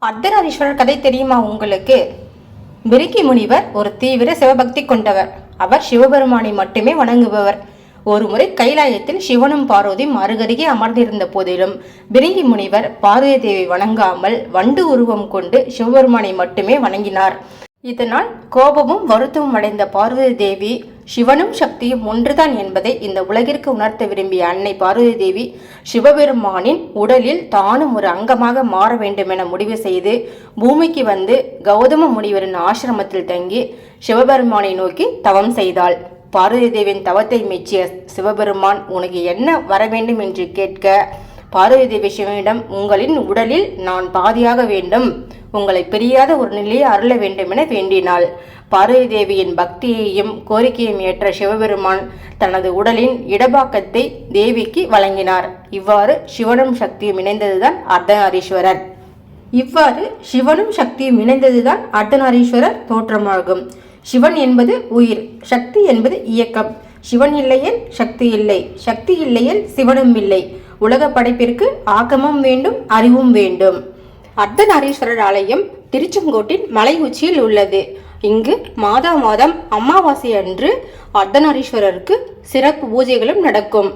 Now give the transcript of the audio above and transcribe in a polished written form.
அர்த்தநாரீஸ்வரர் கதை தெரியுமா உங்களுக்கு? பிரிங்கி முனிவர் ஒரு தீவிர சிவபக்தி கொண்டவர். அவர் சிவபெருமானை மட்டுமே வணங்குபவர். ஒருமுறை கைலாயத்தில் சிவனும் பார்வதியும் அருகருகே அமர்ந்திருந்த போதிலும் பிரிங்கி முனிவர் பார்வதி தேவி வணங்காமல் வண்டு உருவம் கொண்டு சிவபெருமானை மட்டுமே வணங்கினார். இதனால் கோபமும் வருத்தமும் அடைந்த பார்வதி தேவி சிவனும் சக்தியும் ஒன்றுதான் என்பதை இந்த உலகிற்கு உணர்த்த விரும்பிய அன்னை பார்வதி தேவி சிவபெருமானின் உடலில் தானும் ஒரு அங்கமாக மாற வேண்டும் என முடிவு செய்து பூமிக்கு வந்து கௌதம முனிவரின் ஆசிரமத்தில் தங்கி சிவபெருமானை நோக்கி தவம் செய்தாள். பார்வதி தேவியின் தவத்தை மெச்சிய சிவபெருமான் உனக்கு என்ன வர வேண்டும் என்று கேட்க பார்வதி தேவி சிவனிடம் உங்களின் உடலில் நான் பாதியாக வேண்டும், உங்களை பிரியாத ஒரு நிலையை அருள வேண்டும் என வேண்டினாள். பார்வதி தேவியின் பக்தியையும் கோரிக்கையும் ஏற்ற சிவபெருமான் தனது உடலின் இடபாக்கத்தை தேவிக்கு வழங்கினார். இவ்வாறு சிவனும் சக்தியும் இணைந்ததுதான் அர்த்தநாரீஸ்வரர். தோற்றமாகும். சிவன் என்பது உயிர், சக்தி என்பது இயக்கம். சிவன் இல்லையேல் சக்தி இல்லை, சக்தி இல்லையேல் சிவனும் இல்லை. உலக படைப்பிற்கு ஆக்கமும் வேண்டும், அறிவும் வேண்டும். அர்த்தநாரீஸ்வரர் ஆலயம் திருச்செங்கோட்டின் மலை உச்சியில் உள்ளது. இங்கு மாதம் அமாவாசை அன்று அர்த்தநாரீஸ்வரருக்கு சிறப்பு பூஜைகளும் நடக்கும்.